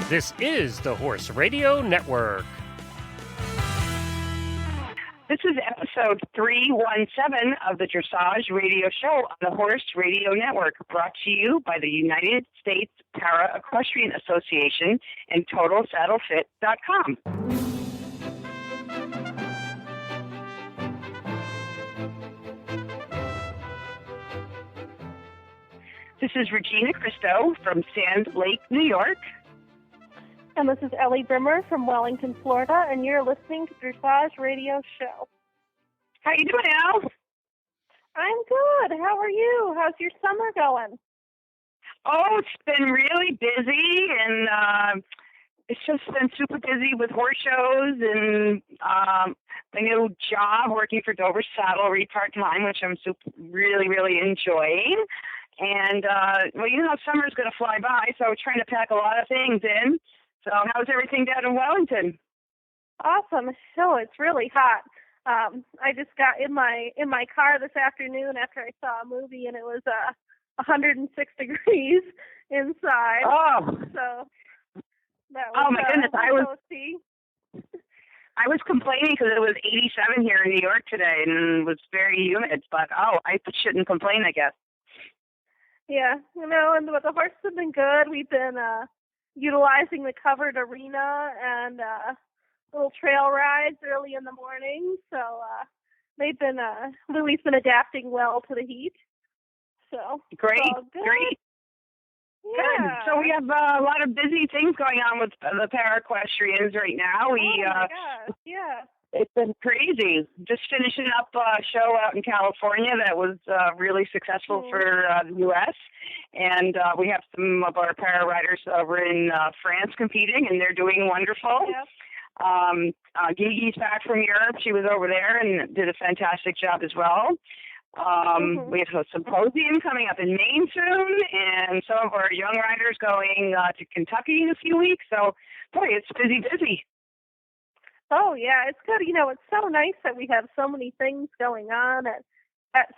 This is the Horse Radio Network. This is episode 317 of the Dressage Radio Show on the Horse Radio Network, brought to you by the United States Para Equestrian Association and TotalSaddleFit.com. This is Regina Cristo from Sand Lake, New York. And this is Ellie Brimmer from Wellington, Florida, and you're listening to Dressage Radio Show. How you doing, Al? I'm good. How are you? How's your summer going? Oh, it's been really busy, and it's just been super busy with horse shows and my new job working for Dover Saddlery part-time, which I'm really enjoying. And, well, you know how summer's going to fly by, so we're trying to pack a lot of things in. So how's everything down in Wellington? Awesome. Oh, it's really hot. I just got in my car this afternoon after I saw a movie, and it was 106 degrees inside. Oh. So that was, my goodness. I was complaining because it was 87 here in New York today, and it was very humid. But, I shouldn't complain, I guess. Yeah, and the horses have been good. We've been utilizing the covered arena and little trail rides early in the morning. So they've been Louie's been adapting well to the heat. So great. Yeah. Good. So we have a lot of busy things going on with the para-equestrians right now. Oh my gosh, yeah. It's been crazy. Just finishing up a show out in California that was really successful for the U.S. And we have some of our para riders over in France competing, and they're doing wonderful. Yep. Gigi's back from Europe. She was over there and did a fantastic job as well. We have a symposium coming up in Maine soon, and some of our young riders going to Kentucky in a few weeks. So, boy, it's busy. Oh, yeah, it's good. It's so nice that we have so many things going on at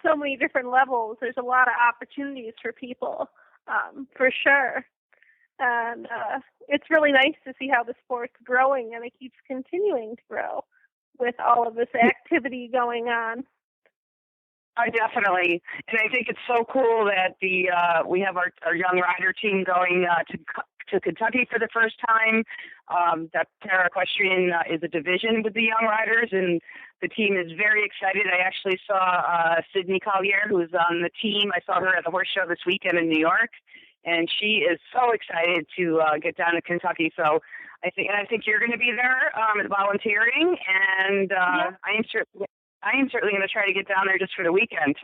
so many different levels. There's a lot of opportunities for people, for sure. And it's really nice to see how the sport's growing, and it keeps continuing to grow with all of this activity going on. Definitely. And I think it's so cool that we have our young rider team going to Kentucky for the first time. That para-equestrian is a division with the young riders, and the team is very excited. I actually saw Sydney Collier, who's on the team. I saw her at the horse show this weekend in New York, and she is so excited to get down to Kentucky. So I think you're going to be there volunteering, and I am certainly going to try to get down there just for the weekend.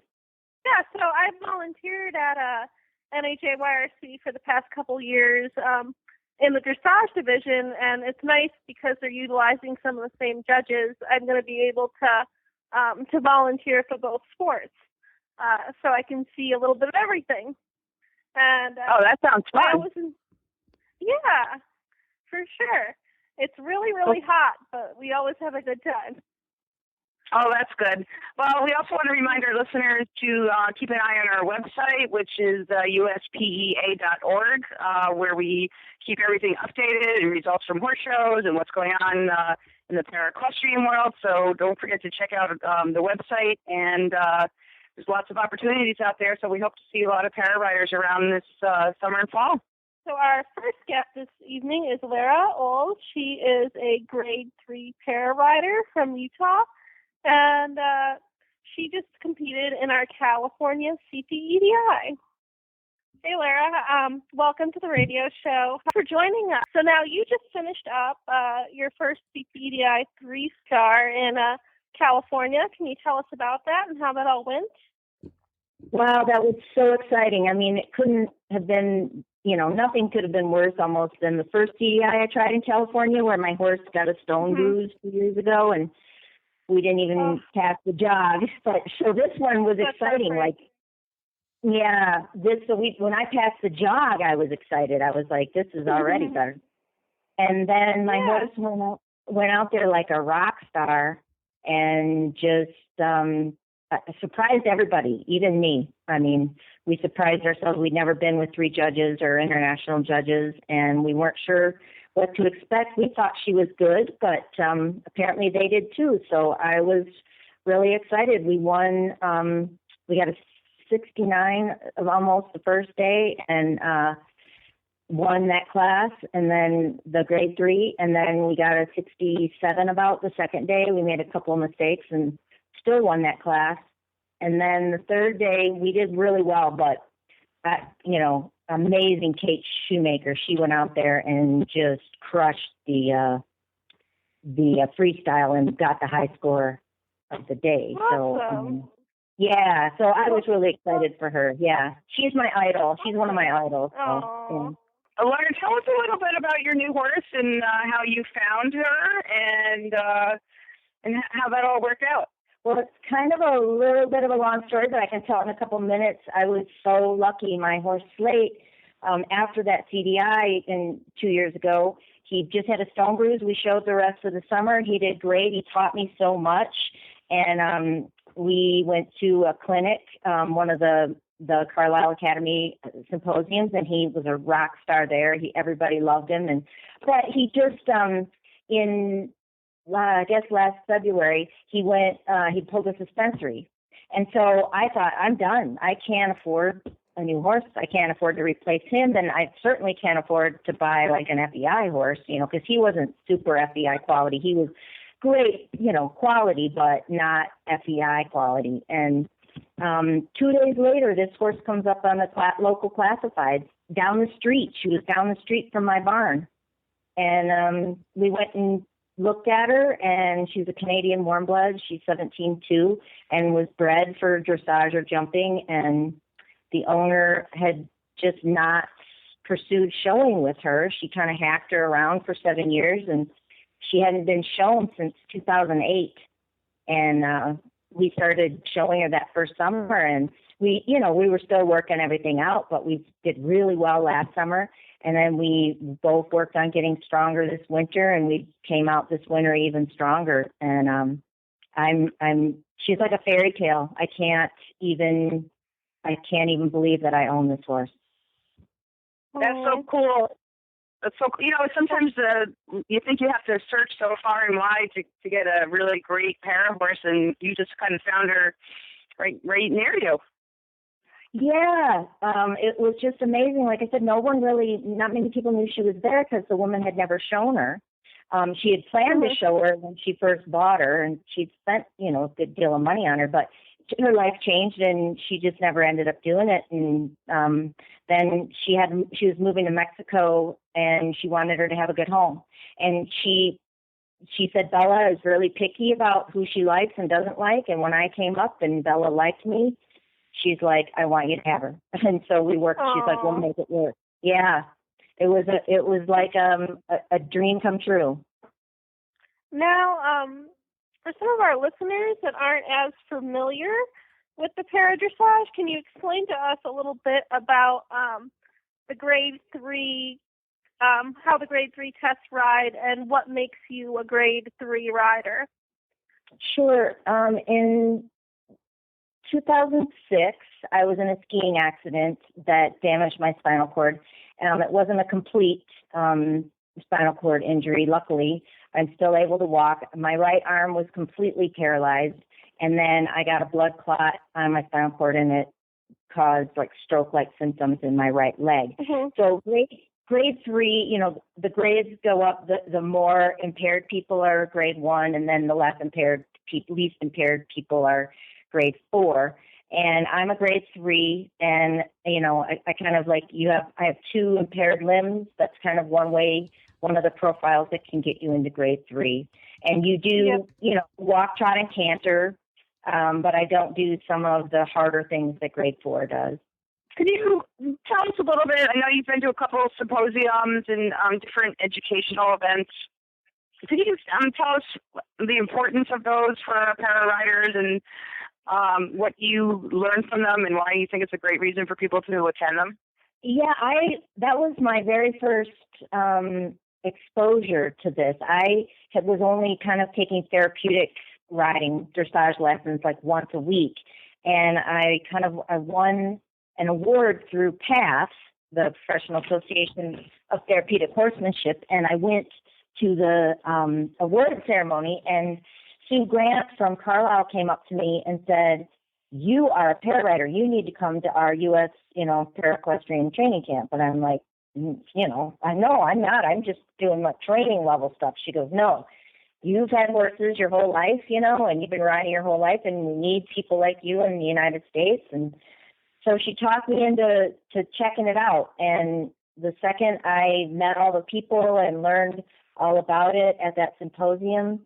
Yeah, so I've volunteered at NHAYRC for the past couple years in the dressage division, and it's nice because they're utilizing some of the same judges. I'm going to be able to volunteer for both sports, so I can see a little bit of everything. And that sounds fun. Yeah, for sure. It's really hot, but we always have a good time. Oh, that's good. Well, we also want to remind our listeners to keep an eye on our website, which is USPEA.org, where we keep everything updated and results from horse shows and what's going on in the para-equestrian world. So don't forget to check out the website. And there's lots of opportunities out there, so we hope to see a lot of para riders around this summer and fall. So our first guest this evening is Lara Oles. She is a grade 3 para rider from Utah. And she just competed in our California CPEDI. Hey, Lara, welcome to the radio show. Thanks for joining us. So now you just finished up your first CPEDI 3-star in California. Can you tell us about that and how that all went? Wow, that was so exciting. I mean, it couldn't have been, nothing could have been worse almost than the first CEI I tried in California, where my horse got a stone bruise 2 years ago, and we didn't even pass the jog. But so this one was exciting. When I passed the jog, I was excited. I was like, this is already better. And then my horse went out there like a rock star and just surprised everybody, even me. I mean, we surprised ourselves. We'd never been with 3 judges or international judges, and we weren't sure what to expect. We thought she was good, but apparently they did too. So I was really excited. We won. We got a 69 of almost the first day, and won that class, and then the grade 3, and then we got a 67 about the second day. We made a couple of mistakes and still won that class. And then the third day we did really well, but amazing Kate Shoemaker. She went out there and just crushed the freestyle and got the high score of the day. Awesome. So I was really excited for her. Yeah, she's my idol. She's one of my idols. So, Lara, tell us a little bit about your new horse and how you found her and how that all worked out. Well, it's kind of a little bit of a long story, but I can tell it in a couple minutes. I was so lucky. My horse Slate, after that CDI 2 years ago, he just had a stone bruise. We showed the rest of the summer. He did great. He taught me so much. And we went to a clinic, one of the Carlisle Academy symposiums, and he was a rock star there. Everybody loved him. But he just, I guess last February, he pulled a suspensory. And so I thought, I'm done. I can't afford a new horse. I can't afford to replace him. And I certainly can't afford to buy like an FEI horse, because he wasn't super FEI quality. He was great, quality, but not FEI quality. And 2 days later, this horse comes up on the local classifieds down the street. She was down the street from my barn. And we went and looked at her, and she's a Canadian warm blood. She's 17-2 and was bred for dressage or jumping. And the owner had just not pursued showing with her. She kind of hacked her around for 7 years, and she hadn't been shown since 2008. And we started showing her that first summer, and we were still working everything out, but we did really well last summer. And then we both worked on getting stronger this winter, and we came out this winter even stronger. And she's like a fairy tale. I can't even believe that I own this horse. That's so cool. That's so, sometimes you think you have to search so far and wide to get a really great pair horse, and you just kind of found her right near you. Yeah, it was just amazing. Like I said, not many people knew she was there because the woman had never shown her. She had planned to show her when she first bought her, and she'd spent, a good deal of money on her, but her life changed and she just never ended up doing it. And then she was moving to Mexico, and she wanted her to have a good home. And she said Bella is really picky about who she likes and doesn't like. And when I came up and Bella liked me, she's like, I want you to have her. And so we worked. Aww. She's like, we'll make it work. Yeah, it was like a dream come true. Now, for some of our listeners that aren't as familiar with the para-dressage, can you explain to us a little bit about the grade 3, how the grade 3 tests ride, and what makes you a grade 3 rider? Sure. In 2006, I was in a skiing accident that damaged my spinal cord. It wasn't a complete spinal cord injury. Luckily, I'm still able to walk. My right arm was completely paralyzed, and then I got a blood clot on my spinal cord, and it caused like stroke-like symptoms in my right leg. Mm-hmm. So grade 3, the grades go up. The more impaired people are grade 1, and then the least impaired people are grade 4. And I'm a grade 3, and I kind of like I have 2 impaired limbs. That's kind of one of the profiles that can get you into grade 3. And you do, walk, trot, and canter, but I don't do some of the harder things that grade 4 does. Could you tell us a little bit? I know you've been to a couple of symposiums and different educational events. Could you tell us the importance of those for para riders and what you learned from them and why you think it's a great reason for people to attend them? Yeah, that was my very first exposure to this. I was only kind of taking therapeutic riding dressage lessons like once a week. And I won an award through PATH, the Professional Association of Therapeutic Horsemanship, and I went to the award ceremony, and Sue Grant from Carlisle came up to me and said, "You are a para rider. You need to come to our U.S., para equestrian training camp." And I'm like, I know I'm not. I'm just doing like training level stuff. She goes, "No, you've had horses your whole life, and you've been riding your whole life, and we need people like you in the United States." And so she talked me into checking it out. And the second I met all the people and learned all about it at that symposium,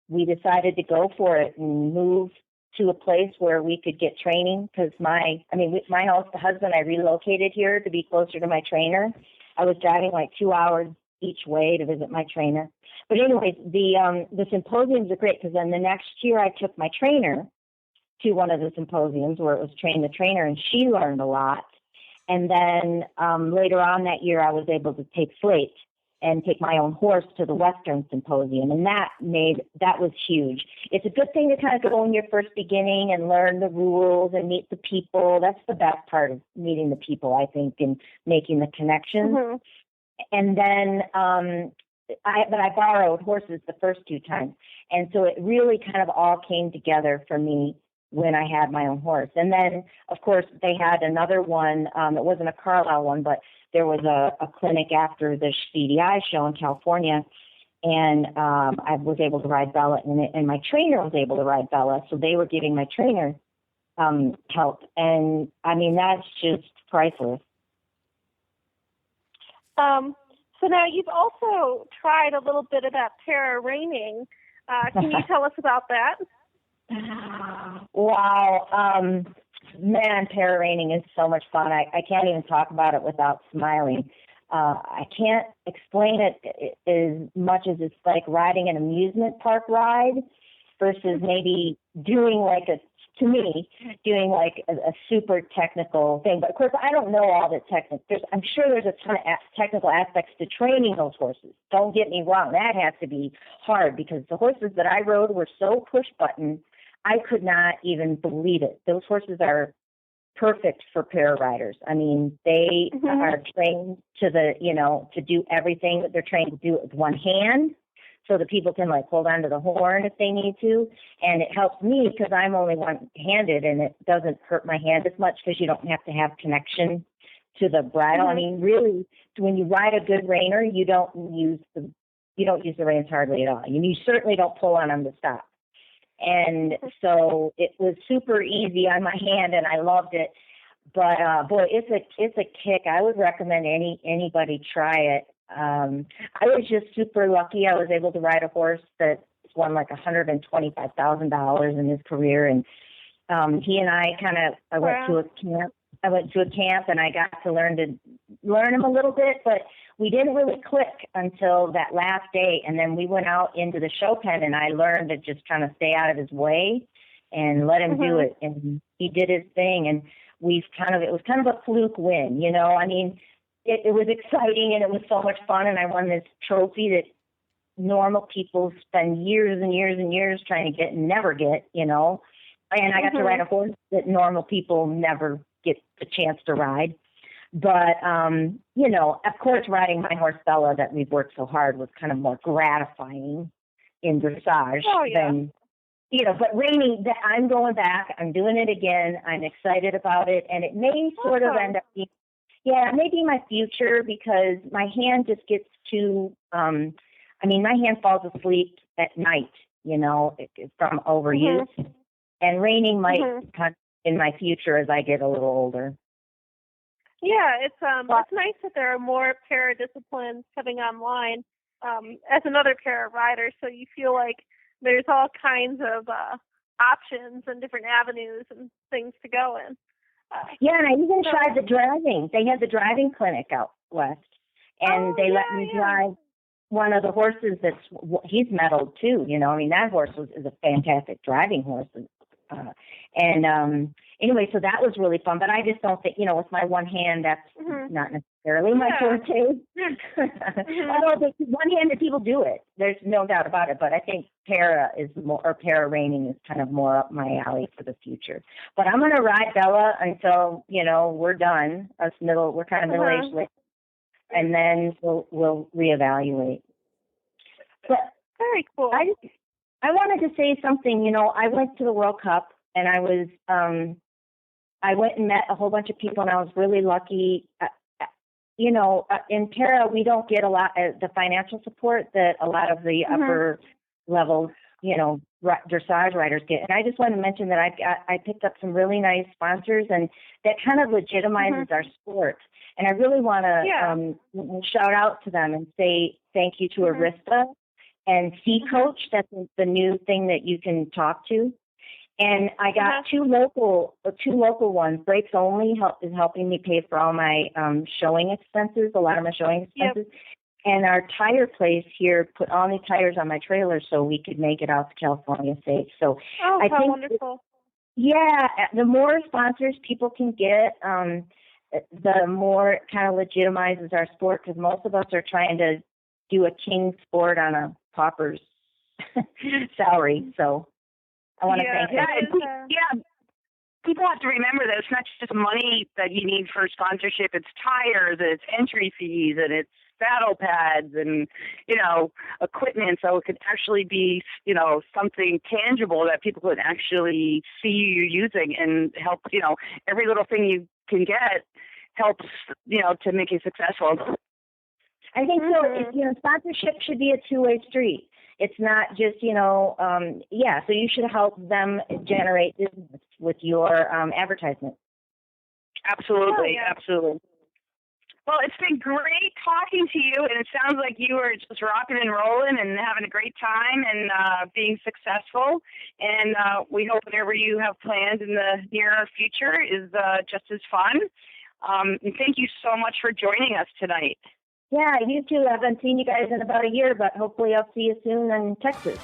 we decided to go for it and move to a place where we could get training, because my husband, I relocated here to be closer to my trainer. I was driving like 2 hours each way to visit my trainer. But anyways, the symposiums are great, because then the next year I took my trainer to one of the symposiums where it was train the trainer, and she learned a lot. And then later on that year, I was able to take Slate and take my own horse to the Western Symposium, and that was huge. It's a good thing to kind of go in your first beginning and learn the rules and meet the people. That's the best part of meeting the people, I think, and making the connections. Mm-hmm. And then I borrowed horses the first 2 times, and so it really kind of all came together for me when I had my own horse. And then, of course, they had another one. It wasn't a Carlisle one, but there was a clinic after the CDI show in California, and I was able to ride Bella, and my trainer was able to ride Bella, so they were giving my trainer help. And, that's just priceless. So now you've also tried a little bit about para reining. Can you tell us about that? Wow. Man, para reining is so much fun. I can't even talk about it without smiling. I can't explain it as much as it's like riding an amusement park ride versus maybe doing like a super technical thing. But of course, I don't know all the techniques. I'm sure there's a ton of technical aspects to training those horses. Don't get me wrong. That has to be hard, because the horses that I rode were so push button, I could not even believe it. Those horses are perfect for para riders. They are trained to do everything that they're trained to do with one hand, so that people can hold on to the horn if they need to. And it helps me because I'm only one-handed, and it doesn't hurt my hand as much because you don't have to have connection to the bridle. Mm-hmm. Really, when you ride a good reiner, you don't use the reins hardly at all. You certainly don't pull on them to stop. And so it was super easy on my hand, and I loved it. But boy, it's a kick. I would recommend anybody try it. I was just super lucky. I was able to ride a horse that won like $125,000 in his career, and he and I went to a camp. I went to a camp, and I got to learn him a little bit, but we didn't really click until that last day. And then we went out into the show pen, and I learned to just kind of stay out of his way and let him do it. And he did his thing, and it was kind of a fluke win, It was exciting, and it was so much fun, and I won this trophy that normal people spend years and years and years trying to get and never get, And I got to ride a horse that normal people never get the chance to ride. But, of course, riding my horse Bella that we've worked so hard was kind of more gratifying in dressage than, but reining, I'm going back. I'm doing it again. I'm excited about it, and it may sort of end up being, maybe my future, because my hand just gets too, my hand falls asleep at night, from overuse. And reining might come in my future as I get a little older. Yeah, it's nice that there are more para disciplines coming online as another para rider, so you feel like there's all kinds of options and different avenues and things to go in. And I even tried the driving. They had the driving clinic out west, and they let me drive one of the horses he's medaled too. That horse is a fantastic driving horse. Anyway, so that was really fun. But I just don't think, with my one hand, that's not necessarily my forte. Although one-handed people do it, there's no doubt about it. But I think para reining is kind of more up my alley for the future. But I'm going to ride Bella until we're done. We're kind of middle-aged, and then we'll reevaluate. But very cool. I wanted to say something. I went to the World Cup, and I went and met a whole bunch of people, and I was really lucky. In para, we don't get a lot of the financial support that a lot of the upper level, dressage riders get. And I just want to mention that I picked up some really nice sponsors, and that kind of legitimizes our sport. And I really want to shout out to them and say thank you to Arista and C Coach. That's the new thing that you can talk to. And I got two local ones. Brakes Only is helping me pay for all my showing expenses, a lot of my showing expenses. Yep. And our tire place here put all new tires on my trailer so we could make it out to California safe. So I think wonderful. The more sponsors people can get, the more it kind of legitimizes our sport, because most of us are trying to do a king sport on a pauper's salary. So I want to thank them. People have to remember that it's not just money that you need for sponsorship. It's tires, it's entry fees, and it's saddle pads and, equipment. So it could actually be, something tangible that people could actually see you using and help, every little thing you can get helps, to make you successful. I think so. Sponsorship should be a two-way street. It's not just, so you should help them generate business with your advertisement. Absolutely, absolutely. Well, it's been great talking to you, and it sounds like you are just rocking and rolling and having a great time and being successful. And we hope whatever you have planned in the near future is just as fun. And thank you so much for joining us tonight. Yeah, you too. I haven't seen you guys in about a year, but hopefully I'll see you soon in Texas.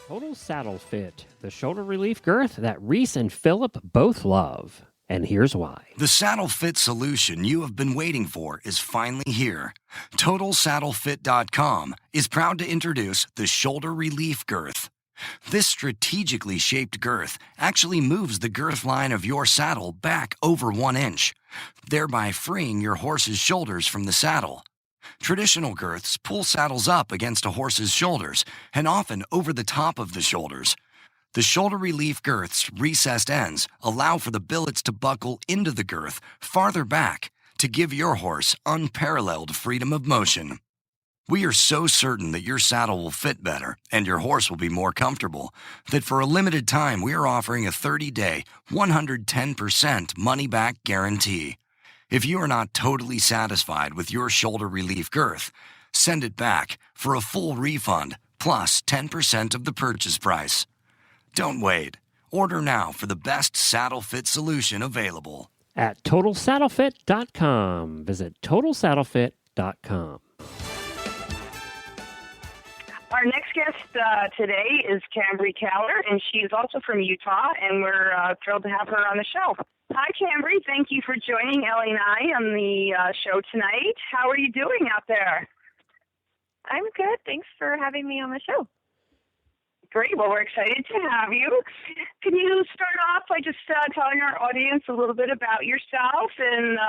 Total Saddle Fit, the shoulder relief girth that Reese and Philip both love. And here's why. The saddle fit solution you have been waiting for is finally here. TotalSaddleFit.com is proud to introduce the shoulder relief girth. This strategically shaped girth actually moves the girth line of your saddle back over 1 inch, thereby freeing your horse's shoulders from the saddle. Traditional girths pull saddles up against a horse's shoulders and often over the top of the shoulders. The shoulder relief girth's recessed ends allow for the billets to buckle into the girth farther back to give your horse unparalleled freedom of motion. We are so certain that your saddle will fit better and your horse will be more comfortable that for a limited time we are offering a 30-day, 110% money-back guarantee. If you are not totally satisfied with your shoulder relief girth, send it back for a full refund plus 10% of the purchase price. Don't wait. Order now for the best saddle fit solution available. At TotalSaddleFit.com. Visit TotalSaddleFit.com. Our next guest today is Cambry Kaylor, and she is also from Utah, and we're thrilled to have her on the show. Hi, Cambry. Thank you for joining Ellie and I on the show tonight. How are you doing out there? I'm good. Thanks for having me on the show. Great. Well, we're excited to have you. Can you start off by just telling our audience a little bit about yourself and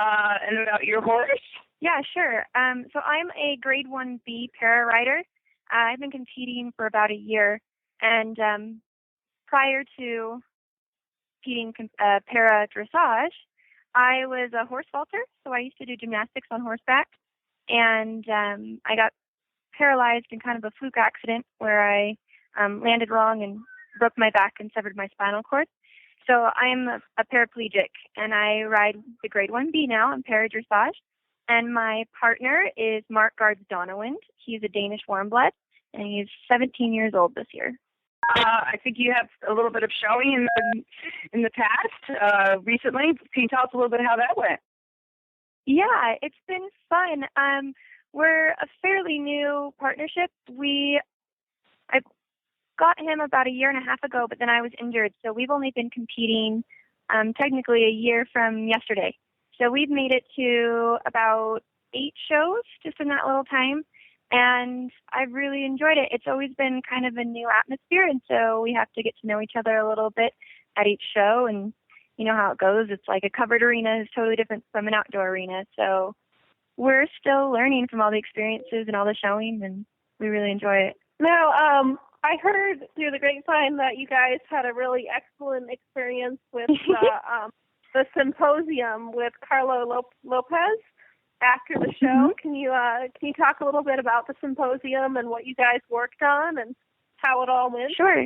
about your horse? Yeah, sure. So I'm a Grade 1B para rider. I've been competing for about a year, and prior to competing para dressage, I was a horse vaulter, so I used to do gymnastics on horseback, and I got paralyzed in kind of a fluke accident where I landed wrong and broke my back and severed my spinal cord. So I'm a paraplegic, and I ride the Grade 1B now. I'm para dressage. And my partner is Mark Guards Donowind. He's a Danish warmblood, and he's 17 years old this year. I think you have a little bit of showing in the past recently. Can you tell us a little bit how that went? Yeah, it's been fun. We're a fairly new partnership. got him about a year and a half ago, but then I was injured. So we've only been competing technically a year from yesterday. So we've made it to about 8 shows just in that little time. And I've really enjoyed it. It's always been kind of a new atmosphere. And so we have to get to know each other a little bit at each show. And you know how it goes. It's like a covered arena is totally different from an outdoor arena. So we're still learning from all the experiences and all the showing, and we really enjoy it. Now, I heard through the grapevine that you guys had a really excellent experience with the symposium with Carlo Lopez after the show. Can you talk a little bit about the symposium and what you guys worked on and how it all went? Sure.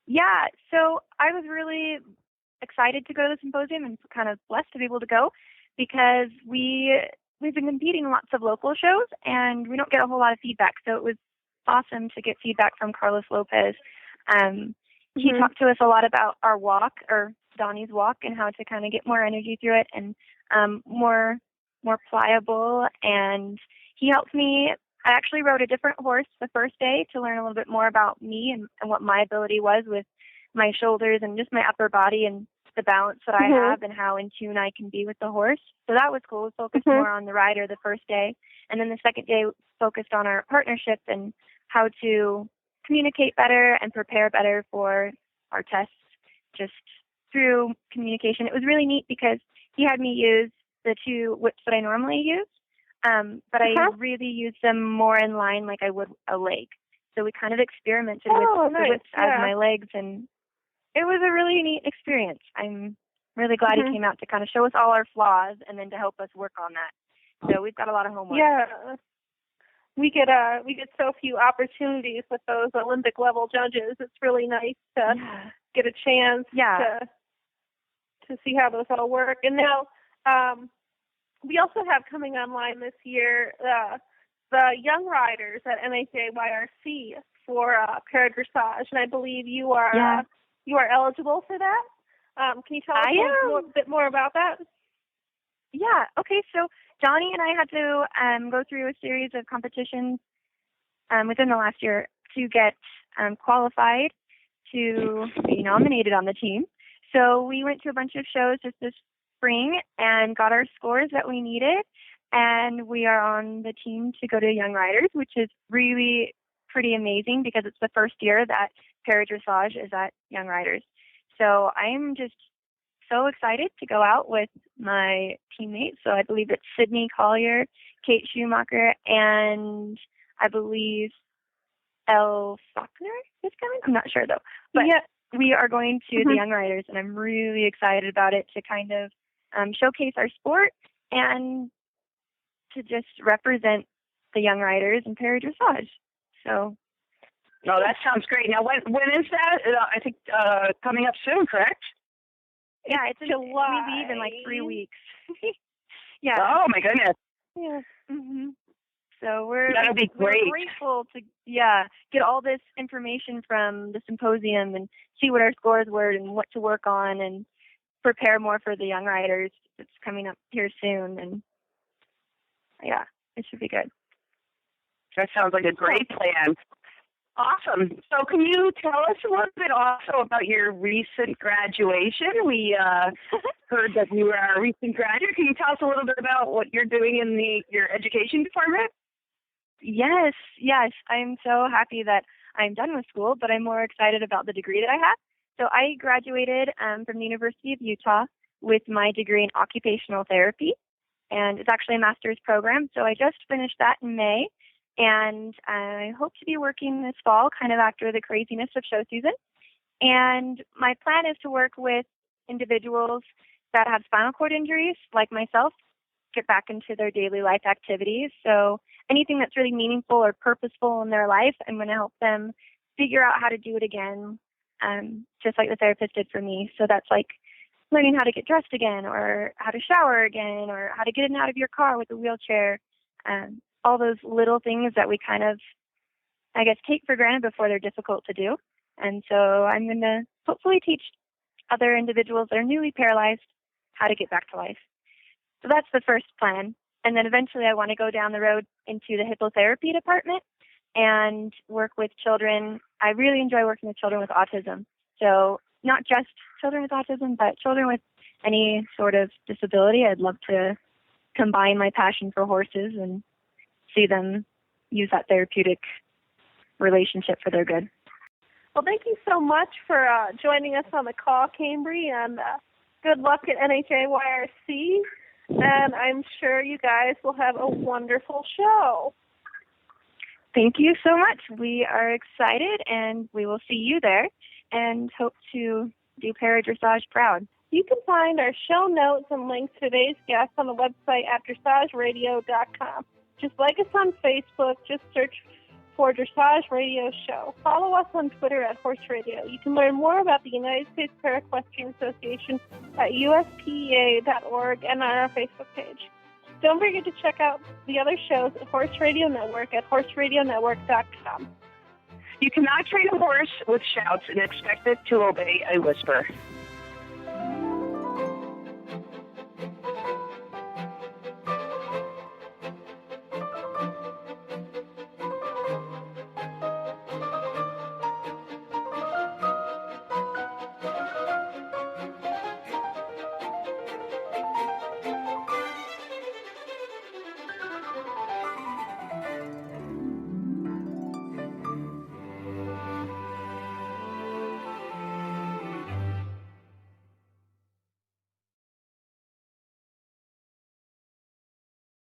Yeah. So I was really excited to go to the symposium and kind of blessed to be able to go because we've been competing in lots of local shows and we don't get a whole lot of feedback. So it was awesome to get feedback from Carlos Lopez. He talked to us a lot about our walk, or Donnie's walk, and how to kind of get more energy through it and more pliable. And he helped me. I actually rode a different horse the first day to learn a little bit more about me and what my ability was with my shoulders and just my upper body and the balance that I have and how in tune I can be with the horse. So that was cool. We focused more on the rider the first day. And then the second day focused on our partnership and how to communicate better and prepare better for our tests just through communication. It was really neat because he had me use the 2 whips that I normally use, but I really used them more in line like I would a leg. So we kind of experimented with the whips as my legs, and it was a really neat experience. I'm really glad he came out to kind of show us all our flaws and then to help us work on that. So we've got a lot of homework. Yeah. We get so few opportunities with those Olympic level judges. It's really nice to get a chance to see how those all work. And now we also have coming online this year the young riders at NHAYRC for para-dressage, and I believe you are eligible for that. Can you tell us a bit more about that? Yeah. Okay. So Johnny and I had to go through a series of competitions within the last year to get qualified to be nominated on the team. So we went to a bunch of shows just this spring and got our scores that we needed. And we are on the team to go to Young Riders, which is really pretty amazing because it's the first year that para-dressage is at Young Riders. So I'm just so excited to go out with my teammates. So I believe it's Sydney Collier, Kate Schumacher, and I believe Elle Faulkner is coming. I'm not sure though. But we are going to the Young Riders, and I'm really excited about it to kind of showcase our sport and to just represent the Young Riders in para-dressage. So. Oh, that sounds great. Now, when is that? I think coming up soon, correct? Yeah, it's in July. We leave in like 3 weeks. Yeah. Oh my goodness. Yeah. So that'll be great. We're grateful to get all this information from the symposium and see what our scores were and what to work on and prepare more for the Young Riders. It's coming up here soon, and it should be good. That sounds like a great plan. Awesome. So can you tell us a little bit also about your recent graduation? We heard that you were a recent graduate. Can you tell us a little bit about what you're doing in your education department? Yes. I'm so happy that I'm done with school, but I'm more excited about the degree that I have. So I graduated from the University of Utah with my degree in occupational therapy, and it's actually a master's program. So I just finished that in May. And I hope to be working this fall, kind of after the craziness of show season. And my plan is to work with individuals that have spinal cord injuries, like myself, get back into their daily life activities. So anything that's really meaningful or purposeful in their life, I'm going to help them figure out how to do it again, just like the therapist did for me. So that's like learning how to get dressed again, or how to shower again, or how to get in and out of your car with a wheelchair. All those little things that we kind of, I guess, take for granted before they're difficult to do. And so I'm going to hopefully teach other individuals that are newly paralyzed how to get back to life. So that's the first plan. And then eventually I want to go down the road into the hippotherapy department and work with children I really enjoy working with children with autism. So not just children with autism, but children with any sort of disability. I'd love to combine my passion for horses and see them use that therapeutic relationship for their good. Well, thank you so much for joining us on the call, Cambry, and good luck at NHAYRC. And I'm sure you guys will have a wonderful show. Thank you so much. We are excited, and we will see you there and hope to do para dressage proud. You can find our show notes and links to today's guests on the website at dressageradio.com. Just like us on Facebook, just search for Dressage Radio Show. Follow us on Twitter at Horse Radio. You can learn more about the United States Para-Equestrian Association at USPEA.org and on our Facebook page. Don't forget to check out the other shows at Horse Radio Network at horseradionetwork.com. You cannot train a horse with shouts and expect it to obey a whisper.